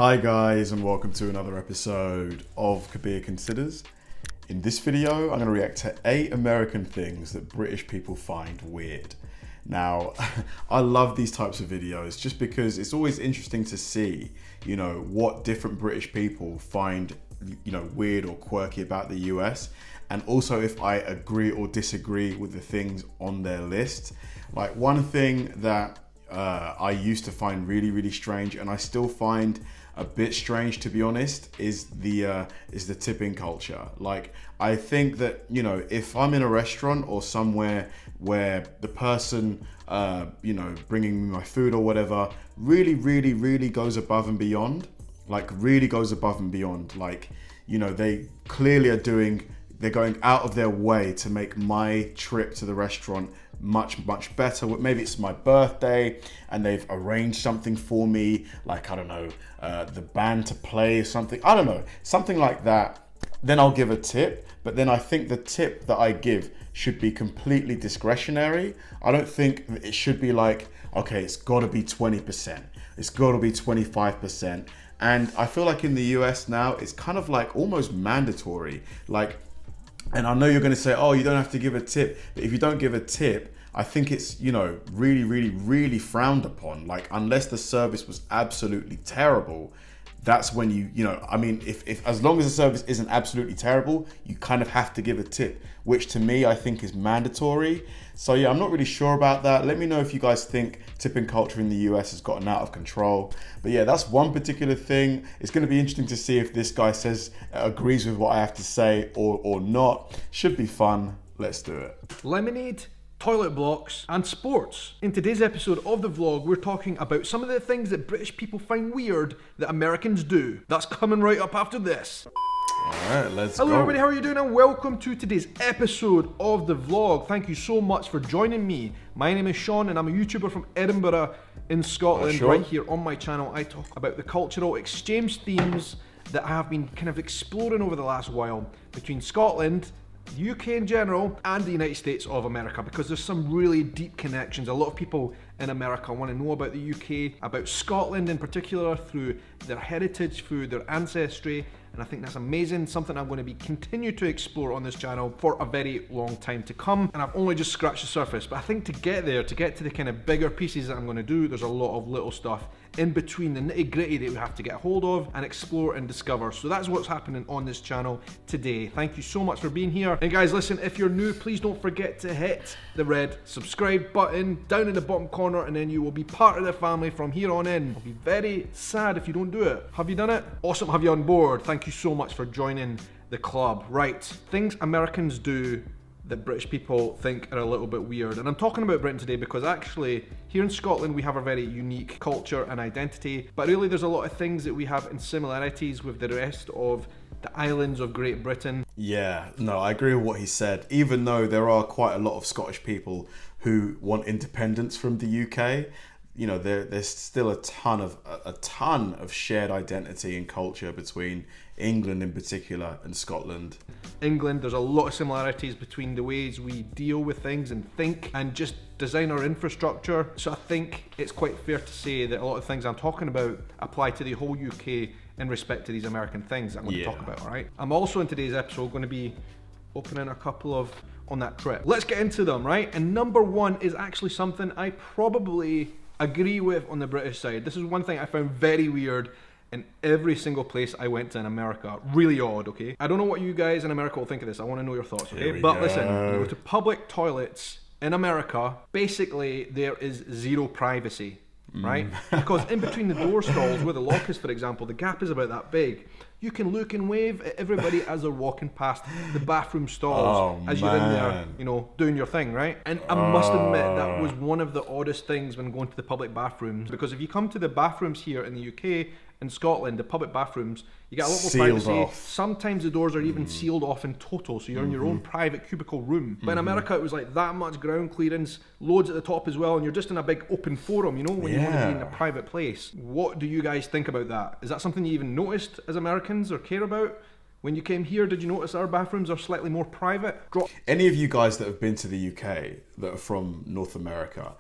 Hi guys, and welcome to another episode of Kabir Considers. In this video, I'm going to react to 8 American things that British people find weird. Now, I love these types of videos just because it's always interesting to see, what different British people find, weird or quirky about the US. And also if I agree or disagree with the things on their list. Like one thing that I used to find really strange, and I still find a bit strange to be honest, is the tipping culture. Like I think that if I'm in a restaurant or somewhere where the person bringing me my food or whatever really goes above and beyond, like they clearly they're going out of their way to make my trip to the restaurant much better. Maybe it's my birthday and they've arranged something for me, like, I don't know, the band to play something, I don't know, something like that. Then I'll give a tip, but then I think the tip that I give should be completely discretionary. I don't think it should be like, okay, it's got to be 20%, it's got to be 25%. And I feel like in the US now, it's kind of like almost mandatory. And I know you're going to say, oh, you don't have to give a tip. But if you don't give a tip, I think it's, really frowned upon. Like, unless the service was absolutely terrible, that's when if as long as the service isn't absolutely terrible, you kind of have to give a tip, which to me, I think is mandatory. So yeah, I'm not really sure about that. Let me know if you guys think tipping culture in the US has gotten out of control. But yeah, that's one particular thing. It's going to be interesting to see if this guy agrees with what I have to say or not. Should be fun. Let's do it. Lemonade, toilet blocks, and sports. In today's episode of the vlog, we're talking about some of the things that British people find weird that Americans do. That's coming right up after this. Alright, let's go. Hello everybody, how are you doing? And welcome to today's episode of the vlog. Thank you so much for joining me. My name is Sean and I'm a YouTuber from Edinburgh in Scotland. Sure. Right here on my channel, I talk about the cultural exchange themes that I have been kind of exploring over the last while between Scotland, the UK in general, and the United States of America, because there's some really deep connections. A lot of people in America want to know about the UK, about Scotland in particular, through their heritage, through their ancestry, and I think that's amazing, something I'm going to continue to explore on this channel for a very long time to come. And I've only just scratched the surface, but I think to get to the kind of bigger pieces that I'm going to do, there's a lot of little stuff in between, the nitty-gritty that we have to get hold of and explore and discover. So that's what's happening on this channel today. Thank you so much for being here. And guys, listen, if you're new, please don't forget to hit the red subscribe button down in the bottom corner, and then you will be part of the family from here on in. I'll be very sad if you don't do it. Have you done it? Awesome to have you on board. Thank you so much for joining the club. Right, things Americans do that British people think are a little bit weird. And I'm talking about Britain today because actually here in Scotland we have a very unique culture and identity, but really there's a lot of things that we have in similarities with the rest of the islands of Great Britain. Yeah, no, I agree with what he said. Even though there are quite a lot of Scottish people who want independence from the UK, there's still a ton of shared identity and culture between England in particular and Scotland. England, there's a lot of similarities between the ways we deal with things and think and just design our infrastructure. So I think it's quite fair to say that a lot of things I'm talking about apply to the whole UK in respect to these American things that I'm going to talk about, all right? I'm also in today's episode going to be opening a couple of on that trip. Let's get into them, right? And number one is actually something I probably agree with on the British side. This is one thing I found very weird in every single place I went to in America. Really odd, okay? I don't know what you guys in America will think of this. I want to know your thoughts, okay? But listen, you go to public toilets in America, basically there is zero privacy, right? Because in between the door stalls where the lock is, for example, the gap is about that big. You can look and wave at everybody as they're walking past the bathroom stalls as you're in there, doing your thing, right? And I must admit that was one of the oddest things when going to the public bathrooms, because if you come to the bathrooms here in the UK, in Scotland, the public bathrooms, you get a lot more privacy. Off. Sometimes the doors are even sealed off in total, so you're in your own private cubicle room. But in America, it was like that much ground clearance, loads at the top as well, and you're just in a big open forum, when you want to be in a private place. What do you guys think about that? Is that something you even noticed as Americans or care about? When you came here, did you notice our bathrooms are slightly more private? Any of you guys that have been to the UK that are from North America,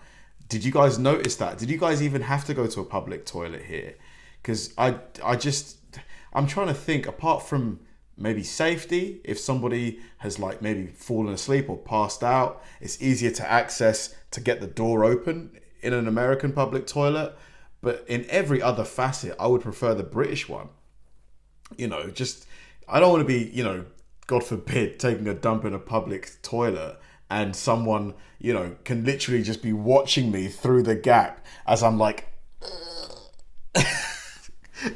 did you guys notice that? Did you guys even have to go to a public toilet here? because I'm trying to think, apart from maybe safety, if somebody has like maybe fallen asleep or passed out, it's easier to access to get the door open in an American public toilet. But in every other facet, I would prefer the British one. You know, just, I don't want to be, you know, God forbid, taking a dump in a public toilet and someone, you know, can literally just be watching me through the gap as I'm like,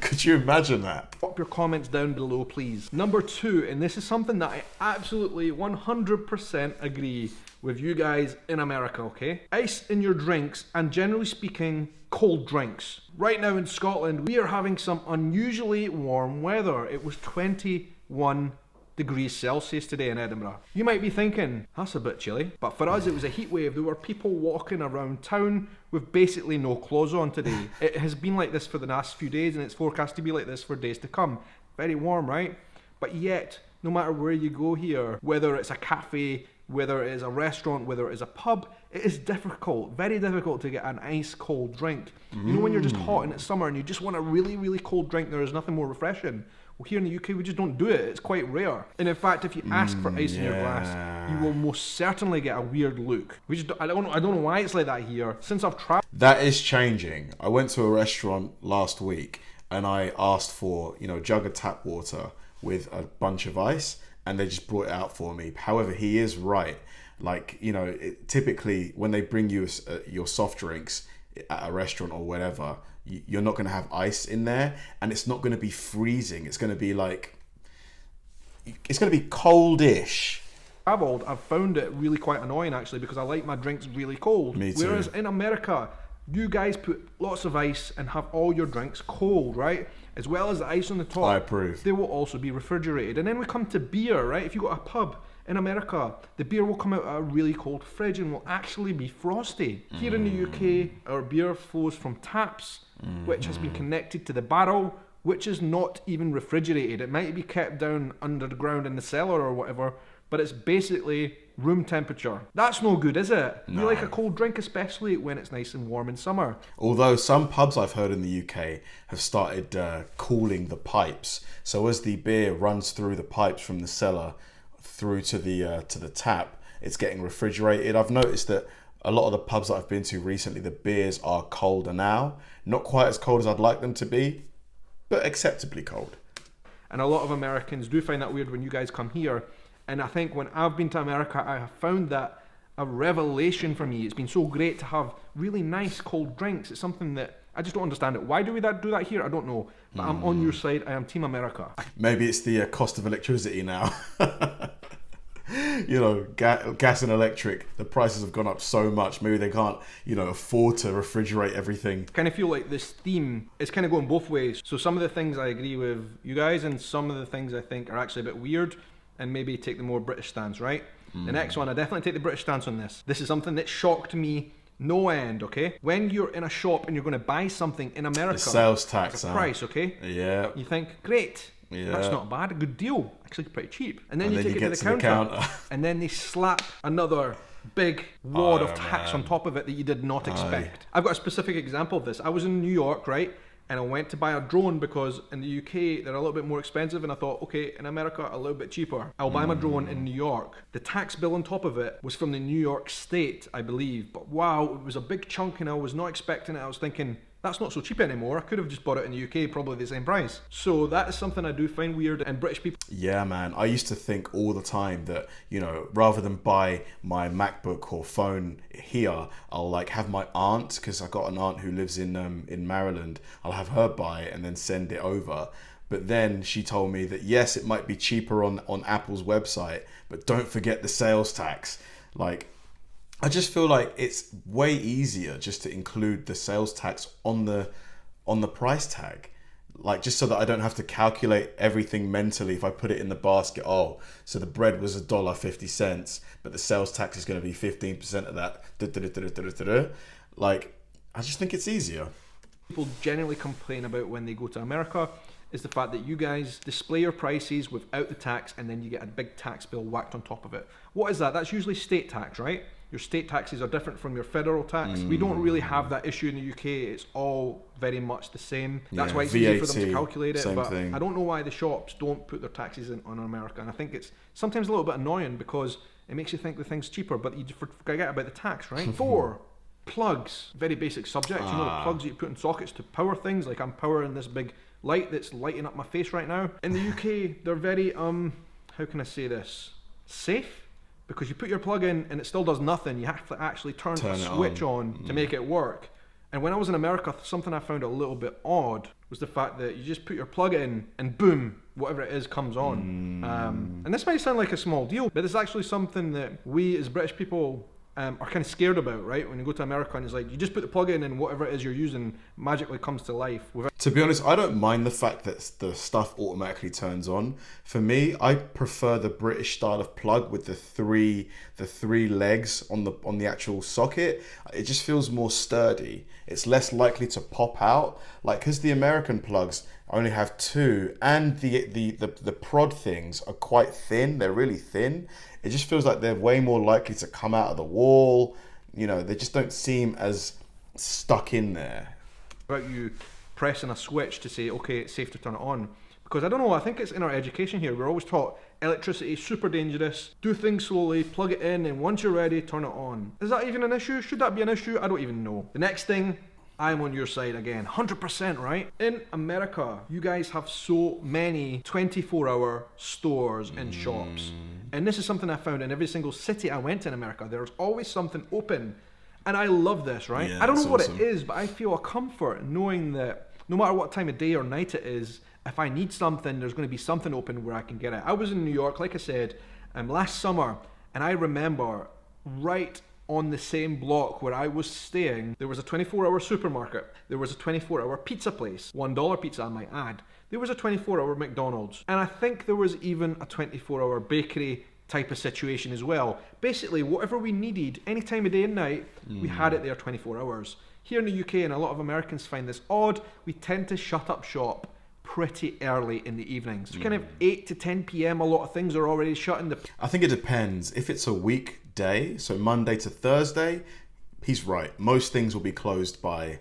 could you imagine that? Pop your comments down below, please. Number 2, and this is something that I absolutely 100% agree with you guys in America, okay? Ice in your drinks, and generally speaking, cold drinks. Right now in Scotland, we are having some unusually warm weather. It was 21 degrees Celsius today in Edinburgh. You might be thinking, that's a bit chilly. But for us, it was a heat wave. There were people walking around town with basically no clothes on today. It has been like this for the last few days, and it's forecast to be like this for days to come. Very warm, right? But yet, no matter where you go here, whether it's a cafe, whether it is a restaurant, whether it is a pub, it is difficult, very difficult to get an ice cold drink. You know when you're just hot and it's summer and you just want a really, really cold drink, there is nothing more refreshing. Well, here in the UK, we just don't do it. It's quite rare. And in fact, if you ask for ice in your glass, you will most certainly get a weird look. I don't know why it's like that here. Since I've traveled, that is changing. I went to a restaurant last week and I asked for, you know, a jug of tap water with a bunch of ice, and they just brought it out for me. However, he is right. Like, you know, typically when they bring you your soft drinks at a restaurant or whatever, you're not going to have ice in there, and it's not going to be freezing. It's going to be like, it's going to be coldish. I've found it really quite annoying actually, because I like my drinks really cold. Me too. Whereas in America, you guys put lots of ice and have all your drinks cold, right? As well as the ice on the top. I approve. They will also be refrigerated. And then we come to beer, right? If you go to a pub in America, the beer will come out of a really cold fridge and will actually be frosty. Here in the UK, our beer flows from taps, which has been connected to the barrel, which is not even refrigerated. It might be kept down underground in the cellar or whatever, but it's basically room temperature. That's no good, is it? No. You like a cold drink, especially when it's nice and warm in summer. Although some pubs I've heard in the UK have started cooling the pipes. So as the beer runs through the pipes from the cellar through to the tap, it's getting refrigerated. I've noticed that a lot of the pubs that I've been to recently, the beers are colder now. Not quite as cold as I'd like them to be, but acceptably cold. And a lot of Americans do find that weird when you guys come here. And I think when I've been to America, I have found that a revelation for me. It's been so great to have really nice cold drinks. It's something that I just don't understand it. Why do we do that here? I don't know. But I'm on your side. I am Team America. Maybe it's the cost of electricity now. You know, gas and electric, the prices have gone up so much. Maybe they can't, you know, afford to refrigerate everything. I kind of feel like this theme is kind of going both ways. So some of the things I agree with you guys, and some of the things I think are actually a bit weird, and maybe take the more British stance, right? The next one, I definitely take the British stance on this. This is something that shocked me no end, okay? When you're in a shop and you're going to buy something in America, The sales tax, it's a price, okay? Yeah. You think, great, Yeah. that's not bad, a good deal, actually pretty cheap. And then you take it get to the counter, and then they slap another big wad of tax on top of it that you did not expect. I've got a specific example of this. I was in New York, right? And I went to buy a drone because in the UK they're a little bit more expensive, and I thought, okay, in America a little bit cheaper. I'll buy my drone in New York. The tax bill on top of it was from the New York state, I believe. But wow, it was a big chunk and I was not expecting it. I was thinking, that's not so cheap anymore. I could have just bought it in the UK, probably the same price. So that is something I do find weird, and British people. Yeah, man. I used to think all the time that, you know, rather than buy my MacBook or phone here, I'll like have my aunt, because I got an aunt who lives in Maryland. I'll have her buy it and then send it over. But then she told me that yes, it might be cheaper on Apple's website, but don't forget the sales tax. Like, I just feel like it's way easier just to include the sales tax on the price tag, like just so that I don't have to calculate everything mentally. If I put it in the basket, oh, so the bread was $1.50, but the sales tax is going to be 15% of that. Like, I just think it's easier. People generally complain about when they go to America is the fact that you guys display your prices without the tax, and then you get a big tax bill whacked on top of it. What is that? That's usually state tax, right? Your state taxes are different from your federal tax. We don't really have that issue in the UK. It's all very much the same. That's why it's easy for them to calculate it. But I don't know why the shops don't put their taxes in on America. And I think it's sometimes a little bit annoying because it makes you think the thing's cheaper, but you forget about the tax, right? 4, plugs. Very basic subject. You know the plugs that you put in sockets to power things. Like I'm powering this big light that's lighting up my face right now. In the UK, they're very, how can I say this? Safe. Because you put your plug in and it still does nothing. You have to actually turn a switch on to make it work. And when I was in America, something I found a little bit odd was the fact that you just put your plug in and boom, whatever it is comes on. And this might sound like a small deal, but it's actually something that we as British people are kind of scared about, right? When you go to America and it's like, you just put the plug in and whatever it is you're using magically comes to life. To be honest, I don't mind the fact that the stuff automatically turns on. For me, I prefer the British style of plug with the three legs on the actual socket. It just feels more sturdy. It's less likely to pop out. Like, because the American plugs only have 2, and the prod things are quite thin. They're really thin. It just feels like they're way more likely to come out of the wall. You know, they just don't seem as stuck in there. About you pressing a switch to say, okay, it's safe to turn it on. Because I don't know, I think it's in our education here, we're always taught electricity, super dangerous, do things slowly, plug it in, and once you're ready, turn it on. Is that even an issue? Should that be an issue? I don't even know. The next thing, I'm on your side again, 100%, right? In America, you guys have so many 24-hour stores and shops. And this is something I found in every single city I went in America. There's always something open. And I love this, right? Yeah, I don't know what awesome. it is, but I feel a comfort knowing that no matter what time of day or night it is, if I need something, there's going to be something open where I can get it. I was in New York, like I said, last summer, and I remember right on the same block where I was staying, there was a 24-hour supermarket. There was a 24-hour pizza place, $1 pizza I might add. There was a 24-hour McDonald's. And I think there was even a 24-hour bakery type of situation as well. Basically, whatever we needed, any time of day and night, we had it there 24 hours. Here in the UK, and a lot of Americans find this odd, we tend to shut up shop pretty early in the evenings. So kind of 8 to 10 p.m, a lot of things are already shutting. I think it depends. If it's a weekday, so Monday to Thursday, he's right. Most things will be closed by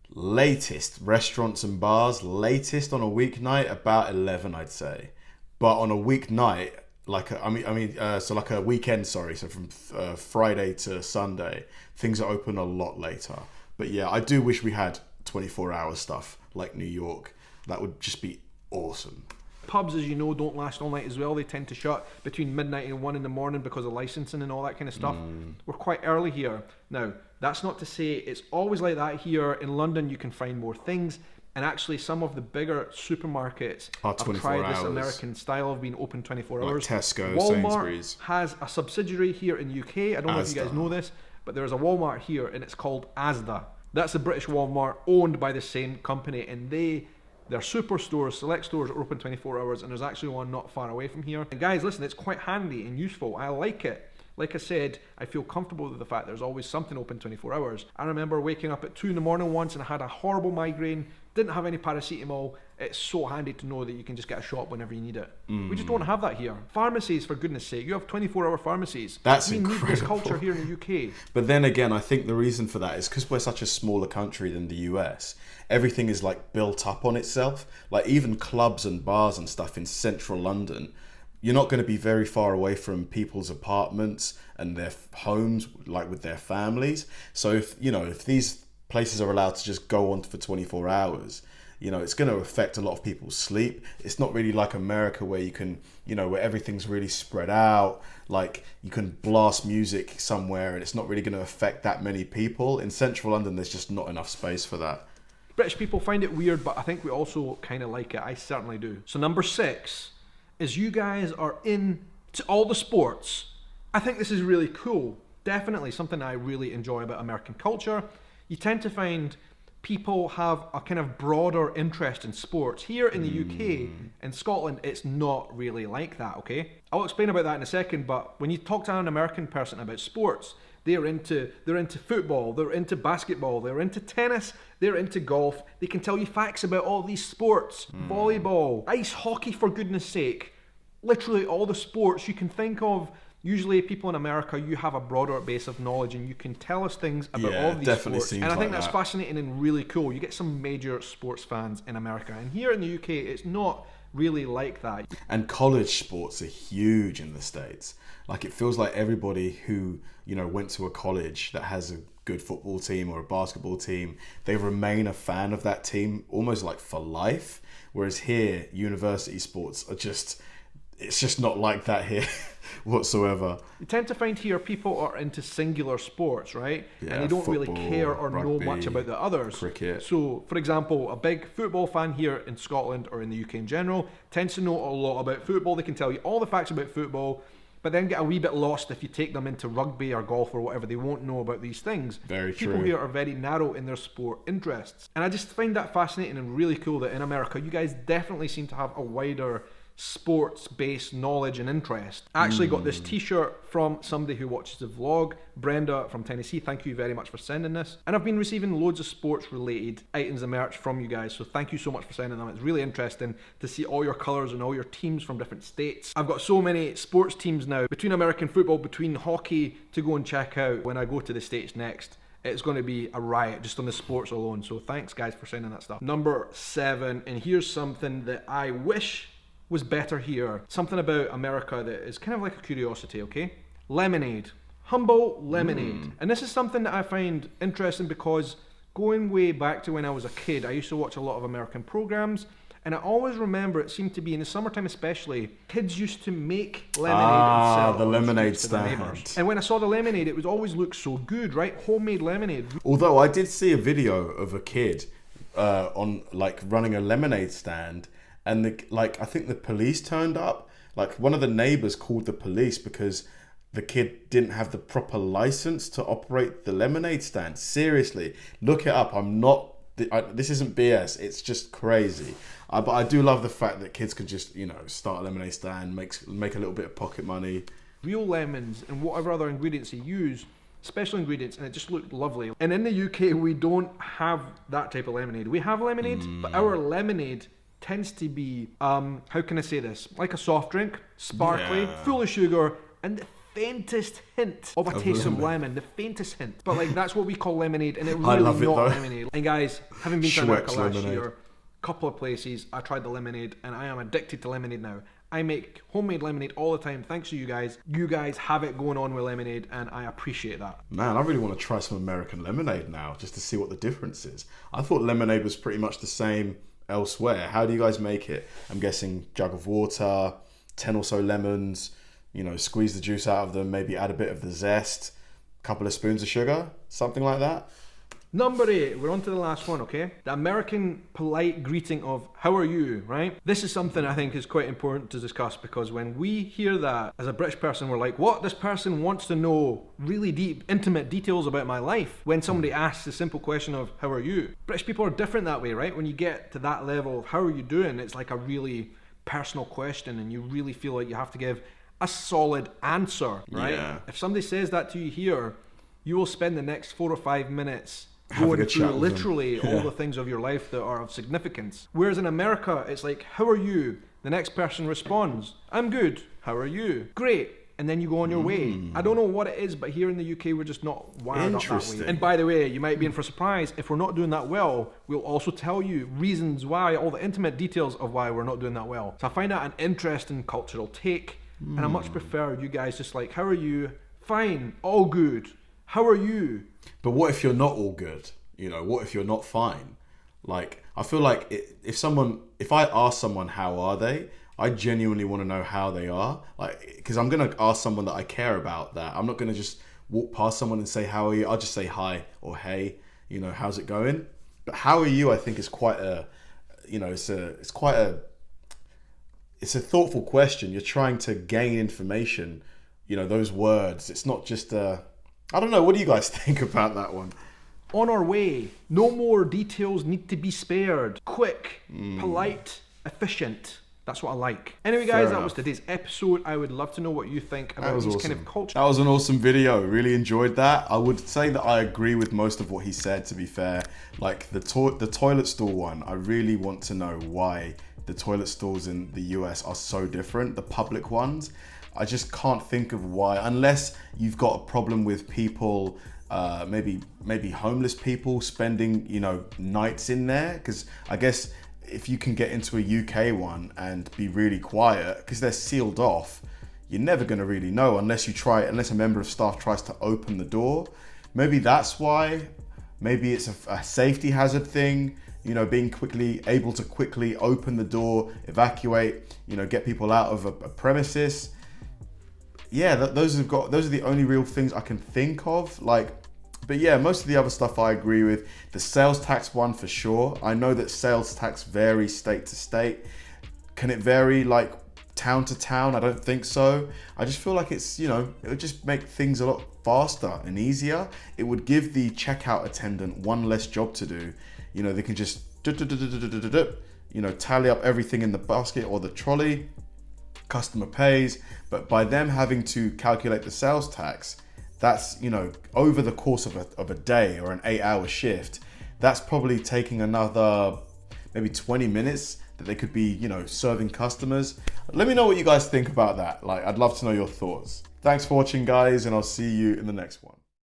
latest. Restaurants and bars, latest on a weeknight, about 11, I'd say. But on a weeknight, like a weekend, so from Friday to Sunday, things are open a lot later. But yeah, I do wish we had 24-hour stuff like New York. That would just be awesome. Pubs, as you know, don't last all night as well. They tend to shut between midnight and 1 in the morning because of licensing and all that kind of stuff. We're quite early here. Now, that's not to say it's always like that here. In London, you can find more things. And actually, some of the bigger supermarkets have tried this American style of being open 24 hours. Like Tesco, Walmart Sainsbury's has a subsidiary here in the UK. I don't know if you guys know this, but there's a Walmart here, and it's called Asda. That's a British Walmart owned by the same company, and their superstores, select stores are open 24 hours, and there's actually one not far away from here. And guys, listen, it's quite handy and useful. I like it. Like I said, I feel comfortable with the fact there's always something open 24 hours. I remember waking up at 2 in the morning once and I had a horrible migraine, didn't have any paracetamol. It's so handy to know that you can just get a shot whenever you need it. We just don't have that here. Pharmacies, for goodness sake, you have 24-hour pharmacies. That's incredible. We need this culture here in the UK. But then again, I think the reason for that is because we're such a smaller country than the US. Everything is like built up on itself. Like even clubs and bars and stuff in central London, you're not going to be very far away from people's apartments and their homes, like with their families. So if these places are allowed to just go on for 24 hours, it's going to affect a lot of people's sleep. It's not really like America where you can, where everything's really spread out. Like you can blast music somewhere and it's not really going to affect that many people. In central London, there's just not enough space for that. British people find it weird, but I think we also kind of like it. I certainly do. So number 6 is you guys are into all the sports. I think this is really cool. Definitely something I really enjoy about American culture. You tend to find people have a kind of broader interest in sports. Here in the UK and Scotland, it's not really like that, okay? I'll explain about that in a second, but when you talk to an American person about sports, they're into football, they're into basketball, they're into tennis, they're into golf. They can tell you facts about all these sports. Volleyball, ice hockey, for goodness sake. Literally all the sports you can think of. Usually people in America, you have a broader base of knowledge and you can tell us things about all of these definitely sports. seems And I think like that's that. fascinating and really cool. You get some major sports fans in America. And here in the UK, it's not really like that. And college sports are huge in the States. Like, it feels like everybody who, you know, went to a college that has a good football team or a basketball team, they remain a fan of that team almost like for life. Whereas here, university sports are just, it's just not like that here whatsoever. You tend to find here people are into singular sports, right? Yeah, and they don't really football, care or know rugby, much about the others. cricket. So, for example, a big football fan here in Scotland or in the UK in general tends to know a lot about football. They can tell you all the facts about football, but then get a wee bit lost if you take them into rugby or golf or whatever. They won't know about these things. Very People true. here are very narrow in their sport interests. And I just find that fascinating and really cool that in America, you guys definitely seem to have a wider sports-based knowledge and interest. I actually got this t-shirt from somebody who watches the vlog, Brenda from Tennessee. Thank you very much for sending this. And I've been receiving loads of sports-related items and merch from you guys, so thank you so much for sending them. It's really interesting to see all your colours and all your teams from different states. I've got so many sports teams now, between American football, between hockey, to go and check out when I go to the States next. It's going to be a riot just on the sports alone, so thanks guys for sending that stuff. Number 7, and here's something that I wish was better here. Something about America that is kind of like a curiosity, okay? Lemonade. Humble lemonade. And this is something that I find interesting because going way back to when I was a kid, I used to watch a lot of American programs, and I always remember it seemed to be in the summertime especially, kids used to make lemonade and sell it the on lemonade streets to their stand. neighbours. And when I saw the lemonade, it was always looked so good, right? Homemade lemonade. Although I did see a video of a kid on like running a lemonade stand, and I think the police turned up. Like, one of the neighbors called the police because the kid didn't have the proper license to operate the lemonade stand. Seriously, look it up. This isn't BS. It's just crazy. But I do love the fact that kids can just, you know, start a lemonade stand, make a little bit of pocket money. Real lemons and whatever other ingredients they use, special ingredients, and it just looked lovely. And in the UK, we don't have that type of lemonade. We have lemonade, but our lemonade tends to be, how can I say this? Like a soft drink, sparkly, full of sugar, and the faintest hint of a taste of lemon. The faintest hint. But like, that's what we call lemonade, and it really love it, not though. lemonade. And guys, having been to America Schweppes last lemonade. year, couple of places, I tried the lemonade, and I am addicted to lemonade now. I make homemade lemonade all the time thanks to you guys. You guys have it going on with lemonade, and I appreciate that. Man, I really want to try some American lemonade now, just to see what the difference is. I thought lemonade was pretty much the same elsewhere. How do you guys make it? I'm guessing jug of water, 10 or so lemons, you know, squeeze the juice out of them, maybe add a bit of the zest, a couple of spoons of sugar, something like that. Number 8, we're on to the last one, okay? The American polite greeting of, how are you, right? This is something I think is quite important to discuss, because when we hear that as a British person, we're like, what? This person wants to know really deep, intimate details about my life. When somebody asks the simple question of, how are you? British people are different that way, right? When you get to that level of, how are you doing? It's like a really personal question, and you really feel like you have to give a solid answer, right? Yeah. If somebody says that to you here, you will spend the next 4 or 5 minutes Having going a through chat with them. literally all the things of your life that are of significance. Whereas in America, it's like, how are you? The next person responds, I'm good. How are you? Great. And then you go on your way. I don't know what it is, but here in the UK, we're just not wired up that Interesting. way. And by the way, you might be in for a surprise. If we're not doing that well, we'll also tell you reasons why, all the intimate details of why we're not doing that well. So I find that an interesting cultural take, and I much prefer you guys just like, how are you? Fine, all good. How are you? But what if you're not all good? You know, what if you're not fine? Like, I feel like if I ask someone how are they, I genuinely want to know how they are. Like, because I'm going to ask someone that I care about that. I'm not going to just walk past someone and say, how are you? I'll just say hi or hey, you know, how's it going? But how are you, I think, is quite a, you know, it's a thoughtful question. You're trying to gain information, you know, those words. It's not just I don't know. What do you guys think about that one? On our way. No more details need to be spared. Quick, polite, efficient. That's what I like. Anyway, guys, that was today's episode. I would love to know what you think about these kind of cultures. That was an awesome video. Really enjoyed that. I would say that I agree with most of what he said, to be fair. Like the toilet stall one, I really want to know why the toilet stalls in the US are so different, the public ones. I just can't think of why, unless you've got a problem with people, maybe homeless people spending, you know, nights in there. Because I guess if you can get into a UK one and be really quiet, because they're sealed off, you're never going to really know unless a member of staff tries to open the door. Maybe that's why. Maybe it's a safety hazard thing, you know, being able to quickly open the door, evacuate, you know, get people out of a premises. Yeah, those are the only real things I can think of. But yeah, most of the other stuff I agree with. The sales tax one for sure. I know that sales tax varies state to state. Can it vary like town to town? I don't think so. I just feel like it's, you know, it would just make things a lot faster and easier. It would give the checkout attendant one less job to do. You know, they can just, you know, tally up everything in the basket or the trolley. Customer pays, but by them having to calculate the sales tax, that's, you know, over the course of a day or an 8-hour shift, that's probably taking another maybe 20 minutes that they could be, you know, serving customers. Let me know what you guys think about that. Like, I'd love to know your thoughts. Thanks for watching, guys, and I'll see you in the next one.